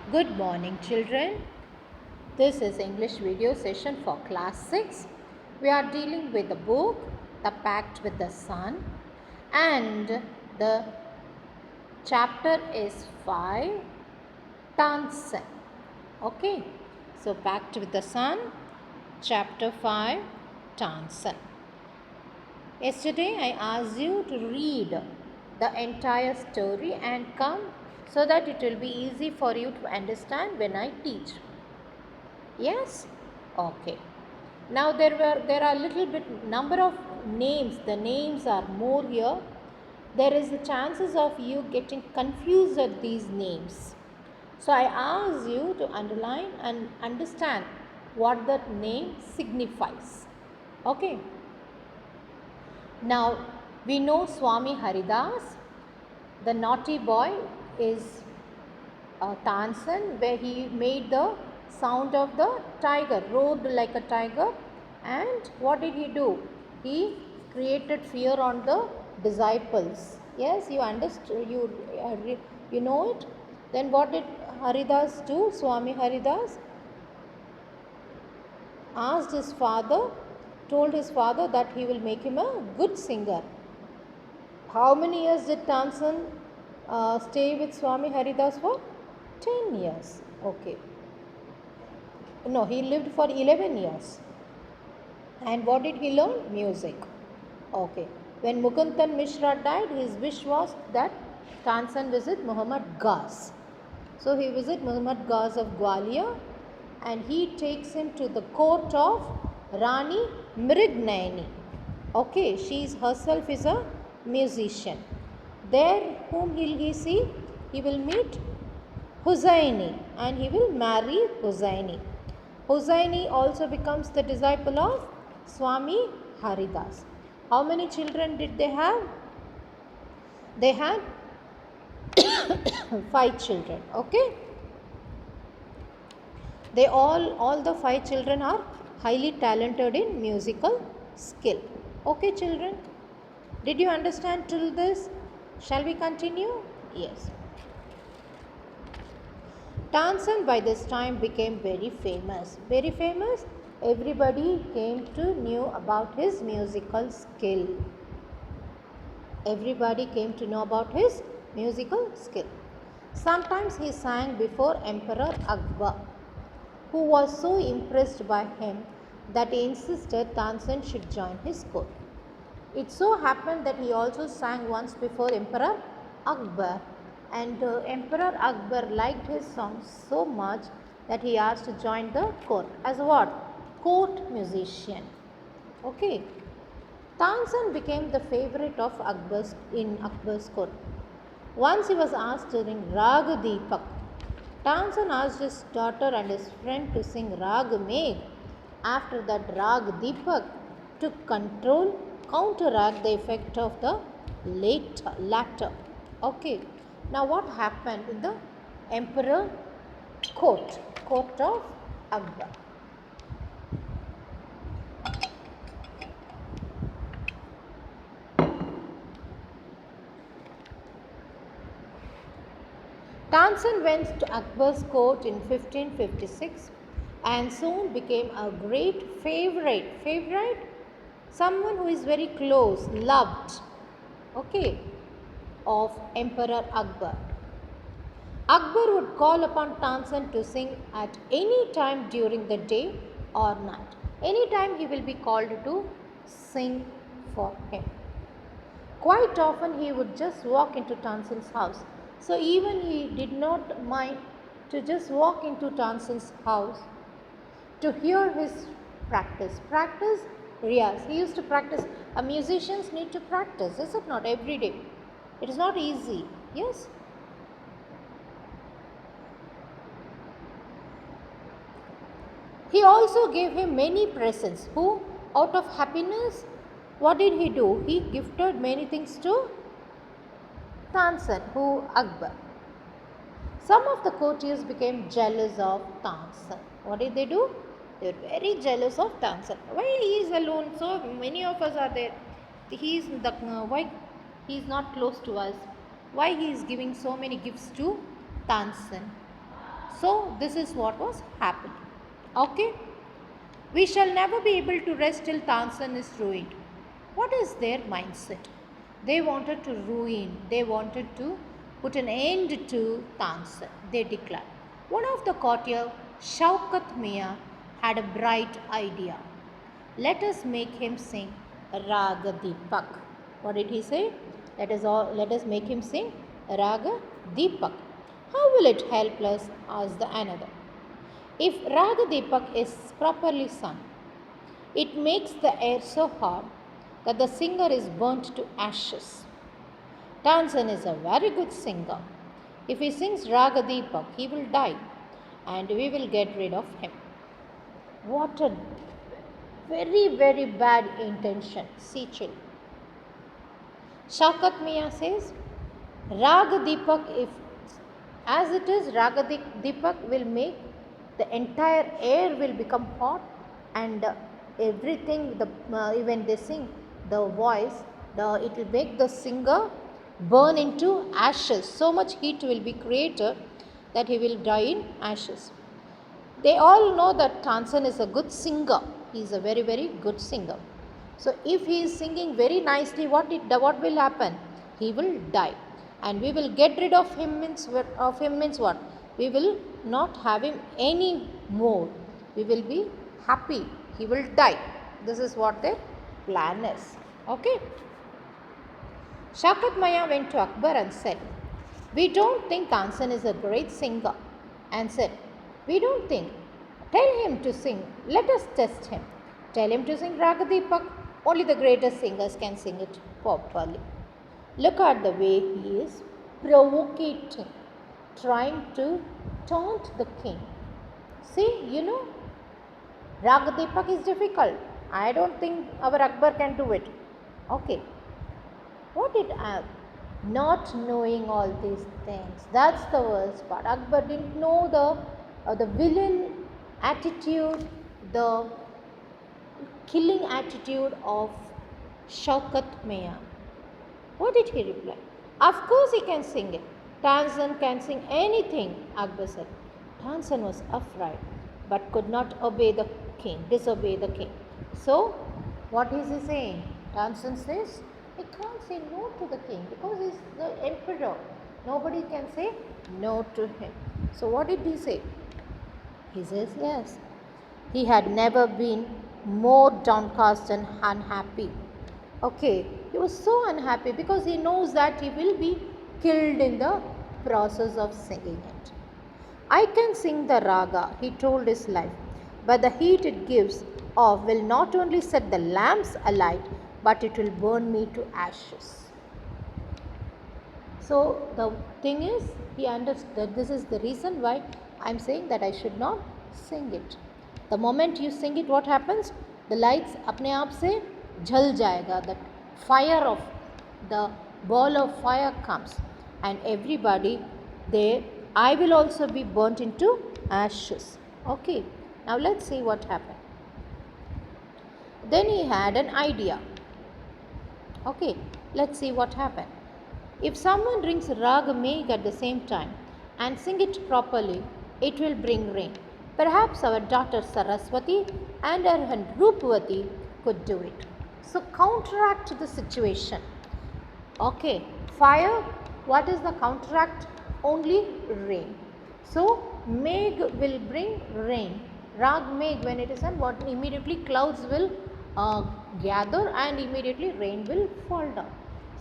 Good morning, children. This is English video session for class 6. We are dealing with the book The Pact with the Sun, and the chapter is 5, Tansen. Okay, so Pact with the Sun, chapter 5, Tansen. Yesterday I asked you to read the entire story and come so that it will be easy for you to understand when I teach. Yes? Okay. Now there are little bit number of names. The names are more here. There is the chances of you getting confused at these names. So I ask you to underline and understand what that name signifies. Okay. Now we know Swami Haridas. The naughty boy is Tansen, where he made the sound of the tiger, roared like a tiger. And what did he do? He created fear on the disciples. Yes, you understood, you know it. Then what did Haridas do? Swami Haridas asked his father, told his father that he will make him a good singer. How many years did Tansen stay with Swami Haridas for? 10 years. Okay. No, he lived for 11 years. And what did he learn? Music. Okay. When Mukundan Mishra died, his wish was that Tansen visit Muhammad Ghaz. So he visit Muhammad Ghaz of Gwalior, and he takes him to the court of Rani Mrignayani. Okay, she herself is a musician. There, whom will he see? He will meet Husaini, and he will marry Husaini. Husaini also becomes the disciple of Swami Haridas. How many children did they have? They had 5 children. Okay. They all the 5 children are highly talented in musical skill. Okay, children. Did you understand till this? Shall we continue? Yes. Tansen by this time became very famous. Very famous. Everybody came to knew about his musical skill. Everybody came to know about his musical skill. Sometimes he sang before Emperor Akbar, who was so impressed by him that he insisted Tansen should join his court. It so happened that he also sang once before Emperor Akbar, and Emperor Akbar liked his song so much that he asked to join the court as what? Court musician. Okay. Tansen became the favorite of Akbar's court. Once he was asked to sing Rag Deepak. Tansen asked his daughter and his friend to sing Rag Megh. After that, Rag Deepak took control, counteract the effect of the latter. Okay. Now what happened in the emperor court of Akbar? Tansen went to Akbar's court in 1556 and soon became a great favorite. Favorite? Someone who is very close, loved, okay, of Emperor Akbar. Akbar would call upon Tansen to sing at any time during the day or night. Anytime he will be called to sing for him. Quite often he would just walk into Tansen's house. So even he did not mind to just walk into Tansen's house to hear his practice. Practice, Riyaz. He used to practice. A musicians need to practice, is it not? Every day. It is not easy. Yes? He also gave him many presents. Who? Out of happiness, what did he do? He gifted many things to Tansen, who Akbar. Some of the courtiers became jealous of Tansen. What did they do? They were very jealous of Tansen. Why he is alone? So many of us are there. Why he is not close to us? Why he is giving so many gifts to Tansen? So this is what was happening. Okay. We shall never be able to rest till Tansen is ruined. What is their mindset? They wanted to ruin, they wanted to put an end to Tansen, they declared. One of the courtier, Shaukat Mia, had a bright idea. Let us make him sing Raga Deepak. What did he say? Let us make him sing Raga Deepak. How will it help us? Asked the another. If Raga Deepak is properly sung, it makes the air so hot that the singer is burnt to ashes. Tansen is a very good singer. If he sings Raga Deepak, he will die and we will get rid of him. What a very, very bad intention. See, children. Shaukat Mia says, Raga Deepak, if as it is, Raga Deepak will make the entire air will become hot and everything, when they sing, the voice, it will make the singer burn into ashes. So much heat will be created that he will die in ashes. They all know that Tansen is a good singer. He is a very, very good singer. So if he is singing very nicely, what will happen? He will die. And we will get rid of him means what? We will not have him any more. We will be happy. He will die. This is what their plan is. Okay. Shaukat Maya went to Akbar and said, we don't think Tansen is a great singer. And said, we don't think. Tell him to sing. Let us test him. Tell him to sing Raga Deepak. Only the greatest singers can sing it properly. Look at the way he is provoking, trying to taunt the king. See, Raga Deepak is difficult. I don't think our Akbar can do it. Okay. What did not knowing all these things? That's the worst part. Akbar didn't know the villain attitude, the killing attitude of Shaukat Mia. What did he reply? Of course he can sing it. Tansen can sing anything, Akbar said. Tansen was afraid but could not disobey the king. So, what is he saying? Tansen says, he can't say no to the king because he's the emperor. Nobody can say no to him. So, what did he say? He says, yes. He had never been more downcast and unhappy. Okay, he was so unhappy because he knows that he will be killed in the process of singing it. I can sing the raga, he told his life, but the heat it gives off will not only set the lamps alight, but it will burn me to ashes. So the thing is, he understood that this is the reason why I am saying that I should not sing it. The moment you sing it, what happens? The lights apne aap se jhal jayega. That fire of the ball of fire comes, and everybody there, I will also be burnt into ashes. Okay, now let's see what happened. Then he had an idea. Okay, let's see what happened. If someone rings Raga Megh at the same time and sing it properly, it will bring rain. Perhaps our daughter Saraswati and her aunt Rupavati could do it. So counteract the situation. Okay, fire, what is the counteract? Only rain. So Megh will bring rain. Rag Megh, when it is on, what immediately clouds will gather and immediately rain will fall down.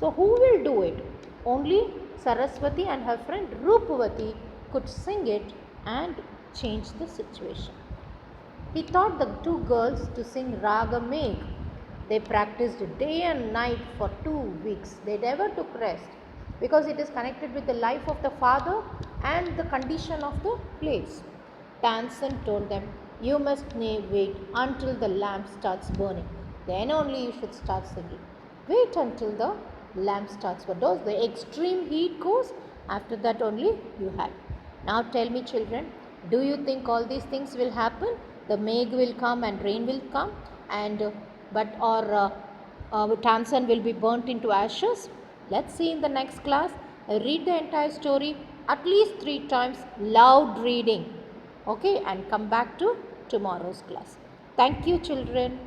So who will do it? Only Saraswati and her friend Rupavati could sing it and change the situation. He taught the two girls to sing Raga Megh. They practiced day and night for 2 weeks. They never took rest because it is connected with the life of the father and the condition of the place. Tansen told them, you must wait until the lamp starts burning. Then only you should start singing. Wait until the lamp starts burning. The extreme heat goes, after that only you have. Now tell me, children, do you think all these things will happen? The Megh will come and rain will come, and Tansen will be burnt into ashes? Let's see in the next class. Read the entire story. at least 3 times loud reading. Okay, and come back to tomorrow's class. Thank you, children.